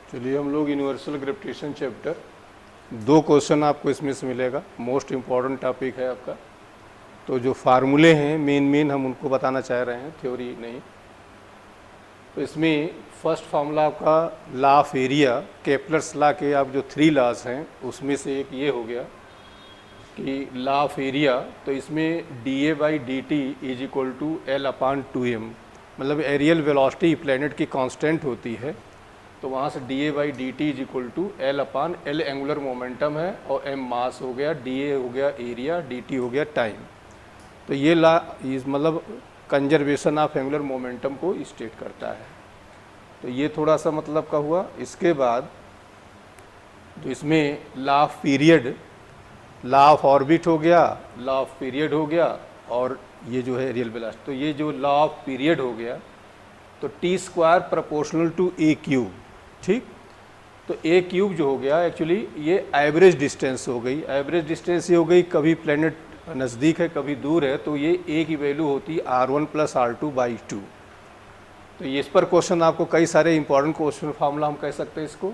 चलिए हम लोग यूनिवर्सल ग्रेविटेशन चैप्टर 2 क्वेश्चन आपको इसमें से मिलेगा। मोस्ट इम्पॉर्टेंट टॉपिक है आपका। तो जो फार्मूले हैं मेन हम उनको बताना चाह रहे हैं, थ्योरी नहीं। तो इसमें फर्स्ट फार्मूला आपका law of area, Kepler's law के आप जो 3 लॉज हैं उसमें से एक ये हो गया कि लॉ ऑफ एरिया। तो इसमें dA/dt is equal to L/2m, मतलब एरियल वेलोसिटी प्लैनेट की कांस्टेंट होती है। तो वहाँ से dA/dt is equal to L/L angular momentum है और m मास हो गया, dA हो गया एरिया, dt हो गया टाइम। तो ये लॉ मतलब कंजर्वेशन ऑफ एंगुलर मोमेंटम को स्टेट करता है। तो ये थोड़ा सा मतलब का हुआ। इसके बाद जो इसमें law of period, law of orbit हो गया, लॉ ऑफ पीरियड हो गया, और ये जो है रियल वेलोसिटी। तो ये जो लॉ ऑफ पीरियड हो गया तो t² proportional to a cube, ठीक। तो a क्यूब जो हो गया एक्चुअली ये एवरेज डिस्टेंस हो गई। एवरेज डिस्टेंस ये हो गई, कभी प्लैनेट नज़दीक है कभी दूर है, तो ये a की वैल्यू होती है r1 + r2/2। तो ये इस पर क्वेश्चन आपको कई सारे इंपॉर्टेंट क्वेश्चन फार्मूला हम कह सकते हैं इसको।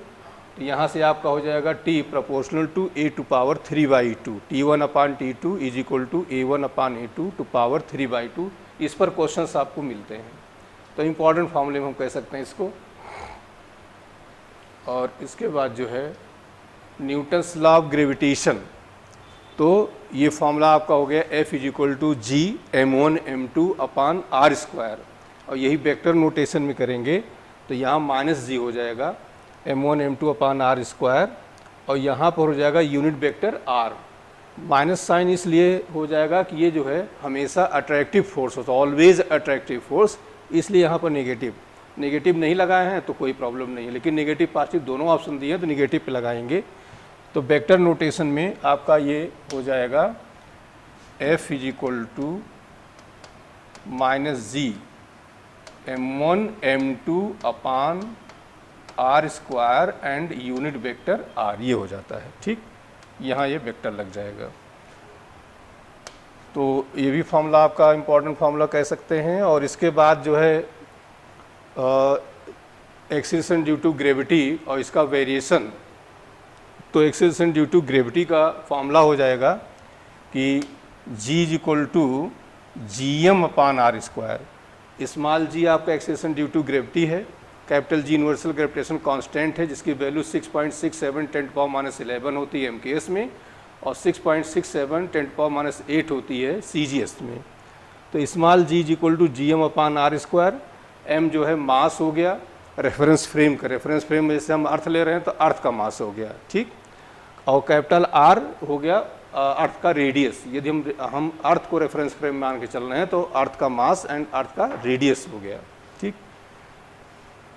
तो यहाँ से आपका हो जाएगा t proportional to a⁵ t1/t2 is equal to a1/a2⁵. इस पर क्वेश्चंस आपको मिलते हैं। तो इम्पॉर्टेंट फार्मूले में हम कह सकते हैं इसको। और इसके बाद जो है न्यूटन्स लॉ ऑफ ग्रेविटेशन, तो ये फार्मूला आपका हो गया F is equal to G m1m2/r²। और यही वेक्टर नोटेशन में करेंगे तो यहाँ -g हो जाएगा m1m2/r², और यहाँ पर हो जाएगा unit vector r। Minus sign इसलिए हो जाएगा कि ये जो है हमेशा अट्रैक्टिव फोर्स होता है, ऑलवेज अट्रैक्टिव फोर्स, इसलिए यहाँ पर नेगेटिव नहीं लगाए हैं तो कोई प्रॉब्लम नहीं है। लेकिन नेगेटिव पॉजिटिव दोनों ऑप्शन दिए हैं तो नेगेटिव पे लगाएंगे। तो वेक्टर नोटेशन में आपका ये हो जाएगा F is equal to -g m1m2/r² and unit vector r, ये हो जाता है, ठीक। यहाँ ये वेक्टर लग जाएगा। तो ये भी फार्मूला आपका इम्पॉर्टेंट फार्मूला कह सकते हैं। और इसके बाद जो है एक्सीलरेशन ड्यू टू ग्रेविटी और इसका वेरिएशन। तो एक्सीलरेशन ड्यू टू ग्रेविटी का फार्मूला हो जाएगा कि g is equal to gm/r²। Small g आपका एक्सीलरेशन ड्यू टू ग्रेविटी है, capital G universal gravitation constant है जिसकी वैल्यू 6.67 10⁻11 होती है MKS में, और 6.67 10⁻8 होती है CGS में। तो small g is equal to gm/r²। m जो है मास हो गया रेफरेंस फ्रेम का, रेफरेंस फ्रेम में जैसे हम अर्थ ले रहे हैं तो अर्थ का मास हो गया, ठीक। और कैपिटल R हो गया अर्थ का रेडियस। यदि हम अर्थ को रेफरेंस फ्रेम मान के चल रहे हैं तो अर्थ का मास एंड अर्थ का रेडियस हो गया, ठीक।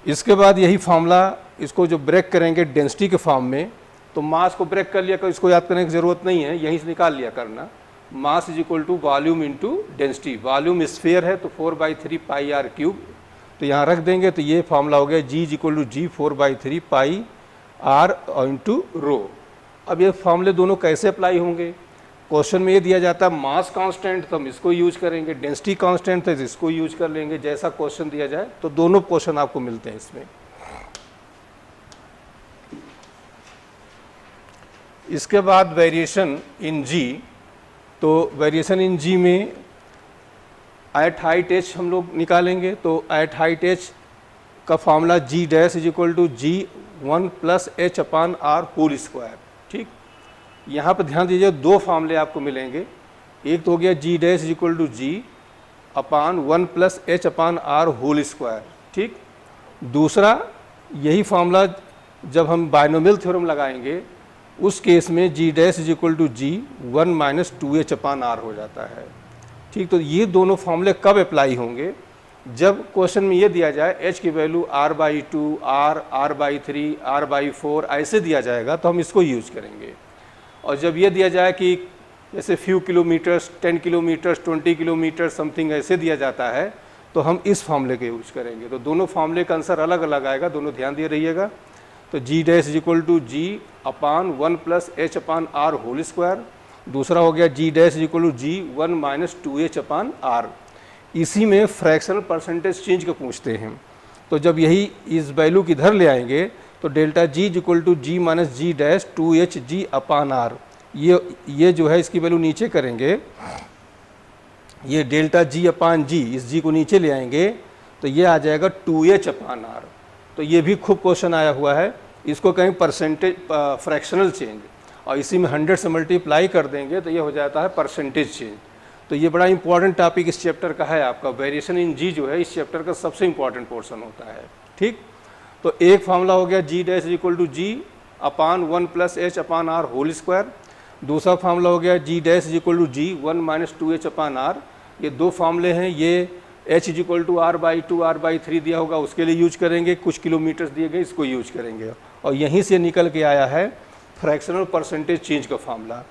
इसके बाद यही फार्मूला इसको जो ब्रेक करेंगे डेंसिटी के फॉर्म में, तो मास को ब्रेक कर लिया कर, इसको याद करने की ज़रूरत नहीं है, यहीं से निकाल लिया करना। Mass is equal to volume into density. Volume sphere है तो 4/3 πr3, तो यहाँ रख देंगे। तो ये फार्मूला हो गया G is equal to G 4/3 πr into rho. अब ये फार्मूले दोनों कैसे अप्लाई होंगे? क्वेश्चन में ये दिया जाता है मास कांस्टेंट तो हम इसको यूज करेंगे, डेंसिटी कांस्टेंट तो इसको यूज कर लेंगे। जैसा क्वेश्चन दिया जाए तो दोनों क्वेश्चन आपको मिलते हैं इसमें। इसके बाद वेरिएशन इन G। तो वेरिएशन इन G में एट हाइट h हम लोग निकालेंगे। तो एट हाइट h का formula G' is equal to G1 + h/r², ठीक। यहाँ पर ध्यान दीजिए, 2 फार्मूले आपको मिलेंगे। एक तो हो गया G' is equal to G/1 + h/r², ठीक। दूसरा यही फार्मूला जब हम बाइनोमियल थ्योरम लगाएंगे उस केस में G' is equal to G1 - 2h/r हो जाता है, ठीक। तो ये दोनों फार्मूले कब अप्लाई होंगे? जब क्वेश्चन में ये दिया जाए h की वैल्यू r/2, r/3, r/4 ऐसे दिया जाएगा तो हम इसको यूज करेंगे। और जब ये दिया जाए कि जैसे few kilometres, 10 kilometres, 20 kilometre something ऐसे दिया जाता है तो हम इस फार्मूले का यूज करेंगे। तो दोनों फार्मूले का आंसर अलग अलग आएगा, दोनों ध्यान दिए रहिएगा। तो G' is equal to G/1 + h/r²। दूसरा हो गया G' is equal to G1 - 2h/r। इसी में फ्रैक्शनल परसेंटेज चेंज का पूछते हैं। तो जब यही इस वैल्यू की इधर ले आएंगे तो delta G equal to G minus G dash 2h upon R, ये जो है इसकी वैल्यू नीचे करेंगे, ये डेल्टा जी अपान जी, इस जी को नीचे ले आएंगे तो ये आ जाएगा 2h अपान आर। तो ये भी खूब क्वेश्चन आया हुआ है, इसको कहीं परसेंटेज फ्रैक्शनल चेंज, और इसी में 100 से मल्टीप्लाई कर देंगे तो ये हो जाता है परसेंटेज चेंज। तो ये बड़ा इंपॉर्टेंट टॉपिक इस चैप्टर का है आपका, वेरिएशन इन जी जो है इस चैप्टर का सबसे इंपॉर्टेंट पोर्शन होता है। ठीक, तो एक फार्मूला हो गया G dash equal to G upon 1 plus H upon R whole square, दूसरा फार्मूला हो गया G dash equal to G 1 minus 2h upon R. ये दो फार्मूले हैं, ये h equal to r/2 r/3 दिया होगा उसके लिए यूज करेंगे, कुछ किलोमीटर्स दिए गए इसको यूज करेंगे, और यहीं से निकल के आया है फ्रैक्शनल परसेंटेज चेंज का फार्मूला।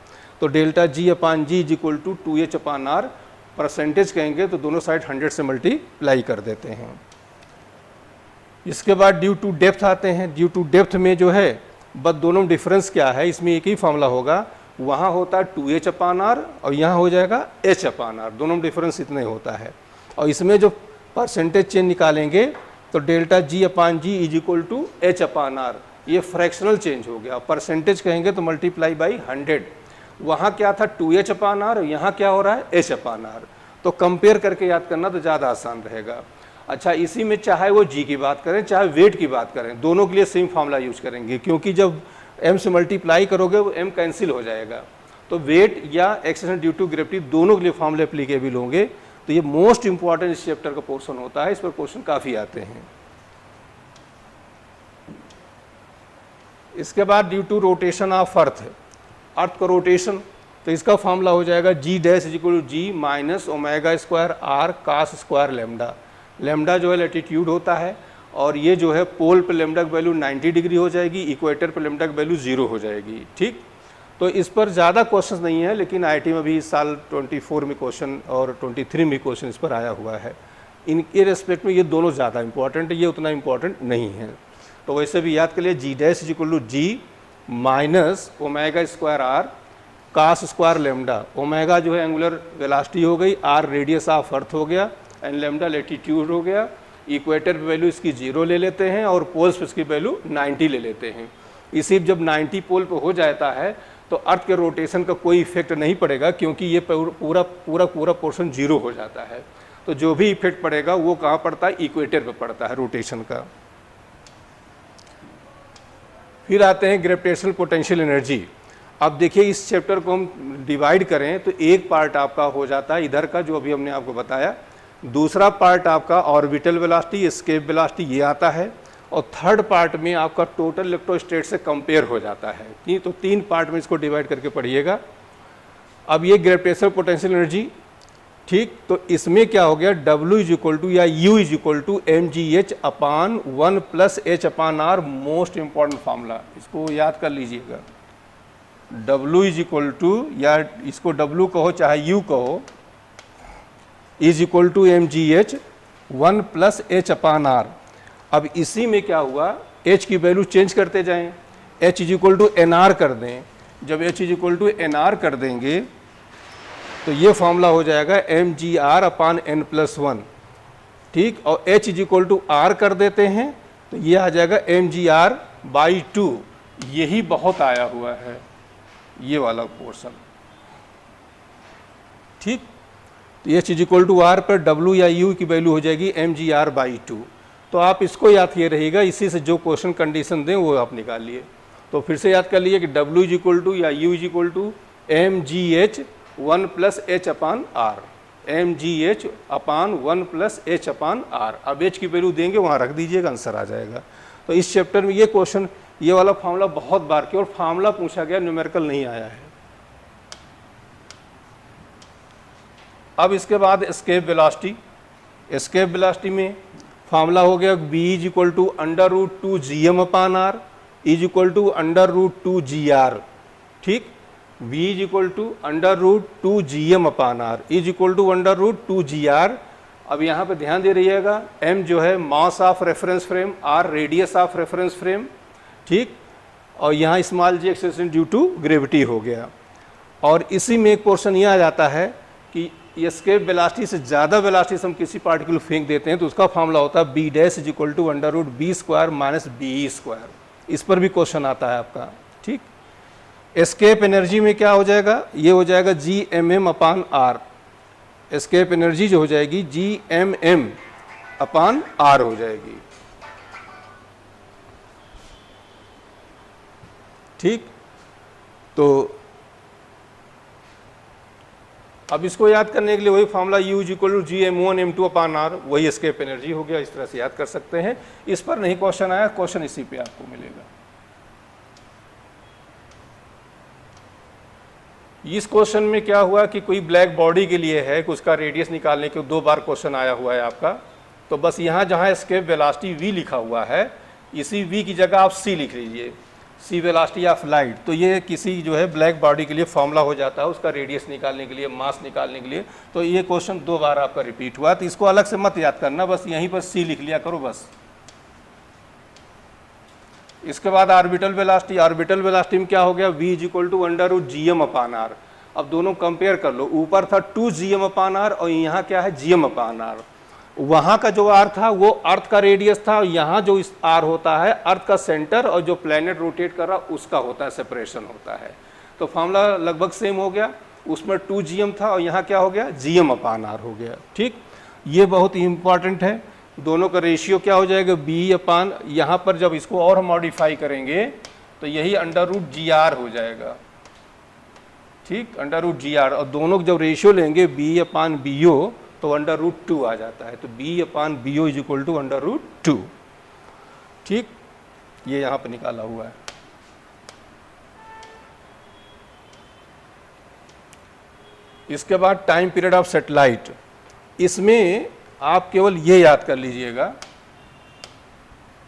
तो delta G upon G equal to 2h upon R, percentage कहेंगे तो दोनों साइड 100 से मल्टीप्लाई कर देते हैं। इसके बाद ड्यू टू डेप्थ आते हैं। ड्यू टू डेप्थ में जो है बस दोनों में डिफरेंस क्या है, इसमें एक ही फार्मूला होगा, वहाँ होता है 2h अपान आर और यहाँ हो जाएगा h अपान आर, दोनों में डिफरेंस इतना ही होता है। और इसमें जो परसेंटेज चेंज निकालेंगे तो delta G upon G is equal to h upon R, ये फ्रैक्शनल चेंज हो गया। परसेंटेज कहेंगे तो मल्टीप्लाई बाई 100, वहाँ क्या था 2h अपान आर और यहाँ क्या हो रहा है h अपान आर। तो कंपेयर करके याद करना तो ज़्यादा आसान रहेगा। अच्छा, इसी में चाहे वो जी की बात करें चाहे वेट की बात करें, दोनों के लिए सेम फार्मूला यूज करेंगे, क्योंकि जब m से मल्टीप्लाई करोगे वो m कैंसिल हो जाएगा। तो वेट या एक्सेलरेशन ड्यू टू ग्रेविटी दोनों के लिए फार्मूले एप्लीकेबल होंगे। तो ये मोस्ट इंपॉर्टेंट इस चैप्टर का पोर्शन होता है, इस पर क्वेश्चन काफ़ी आते हैं। इसके बाद due to rotation of earth का रोटेशन, तो इसका फार्मूला हो जाएगा G dash equal to G minus omega square R cos square lambda. Lambda जो है लैटिट्यूड होता है, और ये जो है पोल पे लेमडा की वैल्यू 90 डिग्री हो जाएगी, इक्वेटर पे लेमडा की वैल्यू 0 हो जाएगी। ठीक, तो इस पर ज़्यादा क्वेश्चन नहीं है, लेकिन आईआईटी में भी इस साल 24 में क्वेश्चन और 23 में क्वेश्चन इस पर आया हुआ है। इनके रेस्पेक्ट में ये दोनों ज़्यादा इंपॉर्टेंट है, ये उतना इंपॉर्टेंट नहीं है। तो वैसे भी याद कर लिए G dash equal to G minus omega square R cos square lambda. Omega जो है एंगुलर वेलोसिटी हो गई, आर रेडियस ऑफ अर्थ हो गया, एंड लेमडा लैटिट्यूड हो गया। इक्वेटर पे वैल्यू इसकी 0 ले लेते हैं और पोल्स पे इसकी वैल्यू 90 ले लेते हैं। इसी जब 90 पोल पे हो जाता है तो अर्थ के रोटेशन का कोई इफेक्ट नहीं पड़ेगा, क्योंकि ये पूरा पूरा पूरा पोर्शन 0 हो जाता है। तो जो भी इफेक्ट पड़ेगा वो कहाँ पड़ता है, इक्वेटर पे पड़ता है रोटेशन का। फिर आते हैं ग्रेविटेशनल पोटेंशियल एनर्जी। अब देखिए इस चैप्टर को हम डिवाइड करें तो एक पार्ट आपका हो जाता है इधर का जो अभी हमने आपको बताया, दूसरा पार्ट आपका ऑर्बिटल वेलोसिटी एस्केप वेलोसिटी ये आता है, और थर्ड पार्ट में आपका टोटल इलेक्ट्रोस्टैट से कंपेयर हो जाता है। तो 3 पार्ट में इसको डिवाइड करके पढ़िएगा। अब ये ग्रेविटेशनल पोटेंशियल एनर्जी, ठीक, तो इसमें क्या हो गया, W इज इक्वल टू या U is equal to mgh upon 1 plus h upon R, most important formula, इसको याद कर लीजिएगा। W इज इक्वल टू, या इसको W कहो चाहे U कहो, is equal to mgh 1 plus h upon R. अब इसी में क्या हुआ, h की वैल्यू चेंज करते जाएं, h is equal to nr कर दें। जब h is equal to nr कर देंगे तो ये फॉर्मूला हो जाएगा mgr अपान n प्लस 1। ठीक, और h is equal to r कर देते हैं तो ये आ जाएगा mgr बाई 2। यही बहुत आया हुआ है ये वाला पोर्शन। ठीक, तो h is equal to r पर w या u की वैल्यू हो जाएगी mgr बाई 2। तो आप इसको याद किए रहिएगा, इसी से जो क्वेश्चन कंडीशन दें वो आप निकाल लिए। तो फिर से याद कर लीजिए कि W इज इक्वल टू या U is equal to mgh 1 plus h upon R, mgh upon 1 plus h upon R. अब h की वैल्यू देंगे वहाँ रख दीजिएगा, आंसर आ जाएगा। तो इस चैप्टर में ये क्वेश्चन, ये वाला फार्मूला बहुत बार किया और फार्मूला पूछा गया, न्यूमेरिकल नहीं आया है। अब इसके बाद एस्केप वेलोसिटी। एस्केप वेलोसिटी में फार्मूला हो गया b is equal to √2 gm upon R is equal to √2 gr। ठीक, b is equal to √2 gm upon R is equal to √2 gr। अब यहाँ पे ध्यान दे रहिएगा, m जो है mass of reference frame, r radius of reference frame. ठीक, और यहाँ small g acceleration due to gravity हो गया। और इसी में एक पोर्शन यह आ जाता है कि एस्केप वेलोसिटी से ज़्यादा वेलोसिटी से हम किसी पार्टिकल फेंक देते हैं तो उसका फार्मूला होता है b dash is equal to √b² minus B square. इस पर भी क्वेश्चन आता है आपका। ठीक, एस्केप एनर्जी में क्या हो जाएगा, ये हो जाएगा Gmm/r। एस्केप एनर्जी जो हो जाएगी Gmm/r हो जाएगी। ठीक, तो अब इसको याद करने के लिए वही फॉर्मूला U = Gm1m2/r, वही एस्केप एनर्जी हो गया। इस तरह से याद कर सकते हैं। इस पर नहीं क्वेश्चन आया, क्वेश्चन इसी पे आपको मिलेगा। इस क्वेश्चन में क्या हुआ कि कोई ब्लैक बॉडी के लिए है कि उसका रेडियस निकालने के 2 बार क्वेश्चन आया हुआ है आपका। तो बस यहाँ जहाँ एस्केप वेलोसिटी v लिखा हुआ है, इसी v की जगह आप c लिख लीजिए, c वेलोसिटी ऑफ लाइट। तो ये किसी जो है ब्लैक बॉडी के लिए फॉर्मूला हो जाता है, उसका रेडियस निकालने के लिए, मास निकालने के लिए। तो ये क्वेश्चन 2 बार आपका रिपीट हुआ, तो इसको अलग से मत याद करना, बस यहीं पर c लिख लिया करो बस। इसके बाद ऑर्बिटल वेलोसिटी, ऑर्बिटल वेलोसिटी में क्या हो गया, v = √gm/r। अब दोनों कंपेयर कर लो, ऊपर था 2gm/r और यहाँ क्या है gm/r। वहाँ का जो r था वो अर्थ का रेडियस था, और यहाँ जो इस r होता है अर्थ का सेंटर, और जो प्लेनेट रोटेट कर रहा उसका होता है, सेपरेशन होता है। तो फॉर्मूला लगभग सेम हो गया, उसमें 2gm था और यहाँ क्या हो गया gm/r हो गया। ठीक, ये बहुत ही इंपॉर्टेंट है। दोनों का रेशियो क्या हो जाएगा, b/, यहाँ पर जब इसको और हम मॉडिफाई करेंगे तो यही √gr हो जाएगा। ठीक, √gr, और दोनों जब रेशियो लेंगे b/bo तो √2 आ जाता है। तो b/bo = √2। ठीक, ये यहाँ पर निकाला हुआ है। इसके बाद टाइम पीरियड ऑफ सैटेलाइट, इसमें आप केवल ये याद कर लीजिएगा,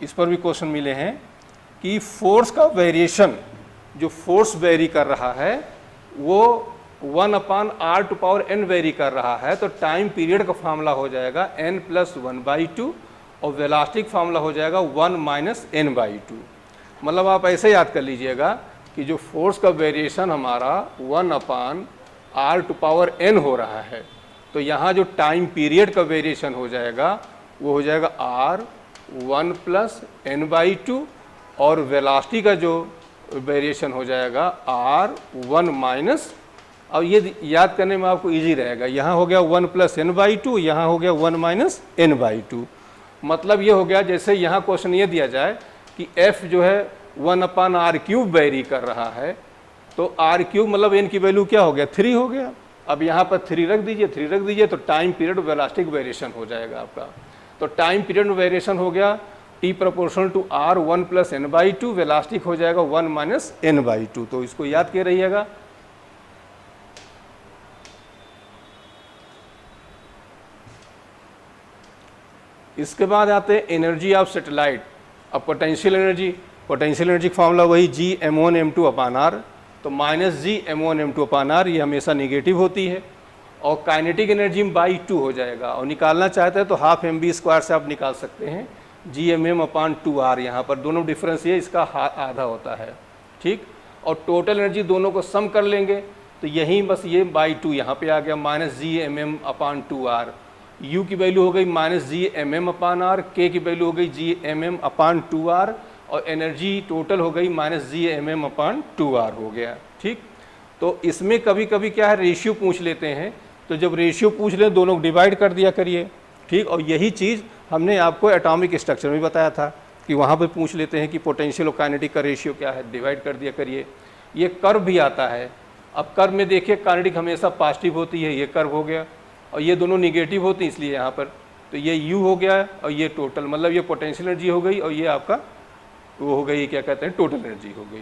इस पर भी क्वेश्चन मिले हैं कि फोर्स का वेरिएशन, जो फोर्स वेरी कर रहा है वो 1/r⁴ वेरी कर रहा है। तो टाइम पीरियड का फॉर्मूला हो जाएगा n + 1/2 और वेलोसिटी का फॉर्मूला हो जाएगा 1 - n/2। मतलब आप ऐसे याद कर लीजिएगा कि जो फोर्स का वेरिएशन हमारा 1/r⁴n हो रहा है, तो यहाँ जो टाइम पीरियड का वेरिएशन हो जाएगा वो हो जाएगा r 1 + n/2, और वेलोसिटी का जो वेरिएशन हो जाएगा r 1 - अब ये याद करने में आपको इजी रहेगा। यहाँ हो गया 1 + n/2, यहाँ हो गया 1 - n/2। मतलब ये हो गया, जैसे यहाँ क्वेश्चन ये दिया जाए कि f जो है 1/r³ वेरी कर रहा है, तो r³ मतलब n की वैल्यू क्या हो गया, 3 हो गया। अब यहाँ पर 3 रख दीजिए, 3 रख दीजिए, तो टाइम पीरियड वेलोसिटी वेरिएशन हो जाएगा आपका। तो टाइम पीरियड वेरिएशन हो गया t = r 1 + n/2, वेलोसिटी हो जाएगा 1 - n/2। तो इसको याद के रहिएगा। इसके बाद आते हैं एनर्जी ऑफ सैटेलाइट। अब potential energy, potential energy formula वही Gm1m2/r। तो -Gm1m2/r ये हमेशा निगेटिव होती है, और काइनेटिक एनर्जी में /2 हो जाएगा, और निकालना चाहते हैं तो 12 mv² से आप निकाल सकते हैं Gmm/2r। यहाँ पर दोनों डिफरेंस ये इसका आधा होता है। ठीक, और टोटल एनर्जी दोनों को सम कर लेंगे तो यहीं बस ये /2 यहाँ पे आ गया, -Gmm/2r। u की वैल्यू हो गई -Gmm/r, k की वैल्यू हो गई Gmm/2r, और एनर्जी टोटल हो गई -Gmm/2r हो गया। ठीक, तो इसमें कभी कभी क्या है, रेशियो पूछ लेते हैं, तो जब रेशियो पूछ लें दोनों डिवाइड कर दिया करिए। ठीक, और यही चीज़ हमने आपको एटॉमिक स्ट्रक्चर में बताया था कि वहाँ पे पूछ लेते हैं कि पोटेंशियल और काइनेटिक का रेशियो क्या है, डिवाइड कर दिया करिए। ये कर्व भी आता है। अब कर्व में देखिए काइनेटिक हमेशा पॉजिटिव होती है, ये कर्व हो गया, और ये दोनों निगेटिव होती हैं, इसलिए यहाँ पर तो ये u हो गया, और ये टोटल, मतलब ये पोटेंशियल एनर्जी हो गई, और ये आपका वो हो गई, क्या कहते हैं, टोटल एनर्जी हो गई।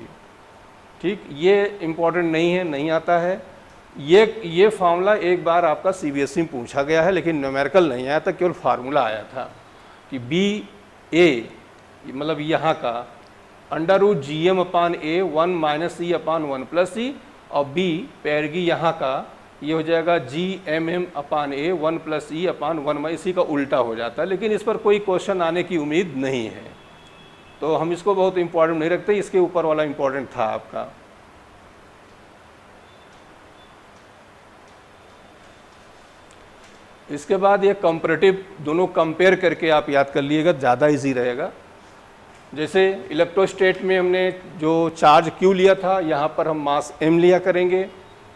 ठीक, ये इम्पॉर्टेंट नहीं है, नहीं आता है। ये फार्मूला एक बार आपका CBSE में पूछा गया है, लेकिन न्यूमेरिकल नहीं आया था, केवल फार्मूला आया था कि BA मतलब यहाँ का √Gm/A 1 - e/1 + e, और B पैरगी यहाँ का ये हो जाएगा Gmm/A 1 + e/1, इसी का उल्टा हो जाता है। लेकिन इस पर कोई क्वेश्चन आने की उम्मीद नहीं है, तो हम इसको बहुत इंपॉर्टेंट नहीं रखते। इसके ऊपर वाला इंपॉर्टेंट था आपका। इसके बाद ये कंपैरेटिव, दोनों कंपेयर करके आप याद कर लीजिएगा, ज़्यादा इजी रहेगा। जैसे इलेक्ट्रोस्टेट में हमने जो चार्ज Q लिया था, यहाँ पर हम मास M लिया करेंगे,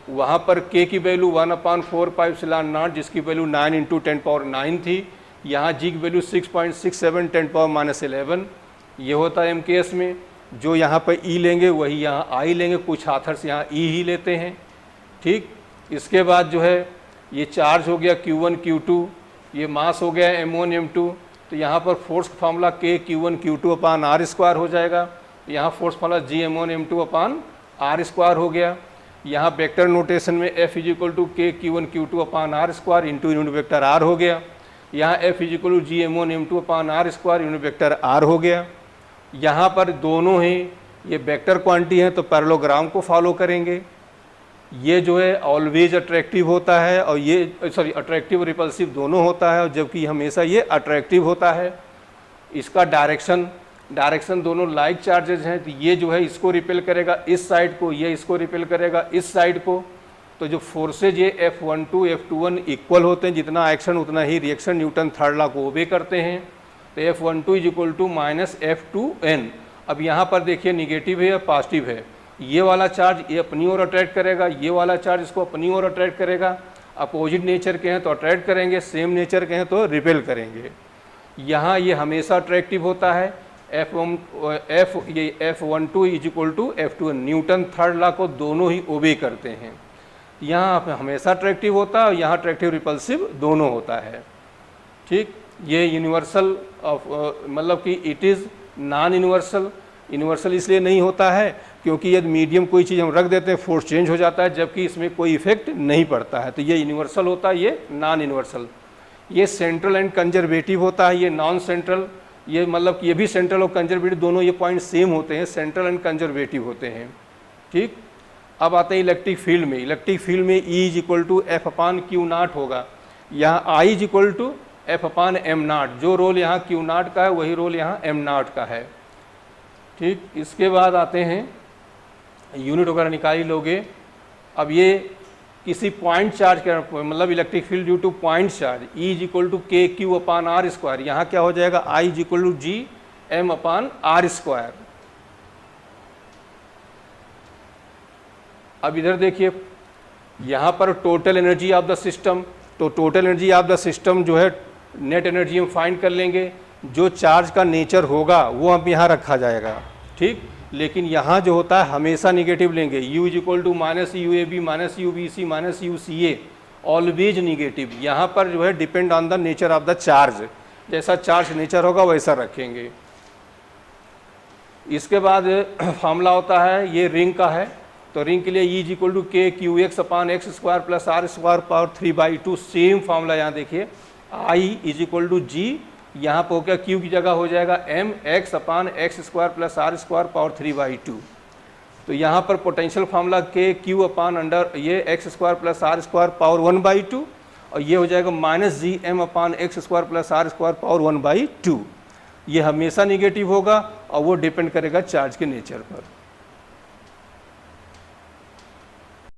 वहाँ पर K की वैल्यू 1/4πε0 जिसकी वैल्यू 9 × 10⁻9 थी, यहाँ G की वैल्यू 6.67 10⁻11 ये होता है MKS में। जो यहाँ पर E लेंगे वही यहाँ I लेंगे, कुछ ऑथर्स यहाँ E ही लेते हैं, ठीक। इसके बाद जो है ये चार्ज हो गया Q1 Q2, ये मास हो गया M1 M2, तो यहाँ पर फोर्स का फार्मूला K Q1 Q2/r² हो जाएगा, यहाँ force formula G M1 M2/r² हो गया। यहाँ वेक्टर नोटेशन में F = K Q1 Q2/r² into unit vector R हो गया। यहाँ F = G M1 M2/r² unit vector R हो गया। यहाँ पर दोनों ही ये वेक्टर क्वांटिटी हैं तो पैरेललोग्राम को फॉलो करेंगे। ये जो है ऑलवेज अट्रैक्टिव होता है और ये सॉरी अट्रैक्टिव रिपल्सिव दोनों होता है, और जबकि हमेशा ये अट्रैक्टिव होता है। इसका डायरेक्शन दोनों लाइक चार्जेज हैं, तो ये जो है इसको रिपेल करेगा इस साइड को, ये इसको रिपेल करेगा इस साइड को। तो जो फोर्सेज ये F12 F21 इक्वल होते हैं, जितना एक्शन उतना ही रिएक्शन, न्यूटन थर्ड लॉ को ओबे करते हैं। तो F12 = -F2n। अब यहाँ पर देखिए निगेटिव है या पॉजिटिव है, ये वाला चार्ज ये अपनी ओर अट्रैक्ट करेगा, ये वाला चार्ज इसको अपनी ओर अट्रैक्ट करेगा। अपोजिट नेचर के हैं तो अट्रैक्ट करेंगे, सेम नेचर के हैं तो रिपेल करेंगे। यहाँ ये हमेशा अट्रैक्टिव होता है। F12 = F2n, Newton third law को दोनों ही ओबे करते हैं। यहाँ हमेशा अट्रैक्टिव होता है और यहाँ अट्रैक्टिव रिपल्सिव दोनों होता है, ठीक। ये यूनिवर्सल ऑफ मतलब कि इट इज़ नॉन यूनिवर्सल इसलिए नहीं होता है क्योंकि यदि मीडियम कोई चीज़ हम रख देते हैं फोर्स चेंज हो जाता है, जबकि इसमें कोई इफेक्ट नहीं पड़ता है। तो ये यूनिवर्सल होता है, ये नॉन यूनिवर्सल। ये सेंट्रल एंड कंजर्वेटिव होता है, ये नॉन सेंट्रल। ये मतलब कि ये भी सेंट्रल और कंजर्वेटिव दोनों ये पॉइंट सेम होते हैं, सेंट्रल एंड कंजर्वेटिव होते हैं, ठीक। अब आते हैं इलेक्ट्रिक फील्ड में। इलेक्ट्रिक फील्ड में E = F/Q0 होगा, यहाँ I = F/m0। जो रोल यहाँ Q0 का है वही रोल यहाँ m0 का है, ठीक। इसके बाद आते हैं यूनिट वगैरह निकाल लोगे। अब ये किसी पॉइंट चार्ज का मतलब electric field due two point charge E = K Q/r²। यहाँ क्या हो जाएगा I = G M/r²। अब इधर देखिए यहाँ पर total energy of the system, तो total energy of the system जो है नेट एनर्जी हम फाइंड कर लेंगे। जो चार्ज का नेचर होगा वो हम यहाँ रखा जाएगा, ठीक। लेकिन यहाँ जो होता है हमेशा निगेटिव लेंगे। U = -UAB -UBC -UCA always negative. यहाँ पर जो है depend on the nature of the charge, जैसा चार्ज नेचर होगा वैसा रखेंगे। इसके बाद फार्मूला होता है ये रिंग का है, तो रिंग के लिए E = K Qx/x² + r²⁻³ same formula यहाँ देखिए। I = G, यहाँ पर हो गया Q की जगह हो जाएगा mx/x² + r²⁻³/2। तो यहाँ पर पोटेंशियल फार्मूला K Q ये x² + r²⁻1/2 और ये हो जाएगा -G m/x² + r²⁻1/2। ये हमेशा निगेटिव होगा और वो डिपेंड करेगा चार्ज के नेचर पर।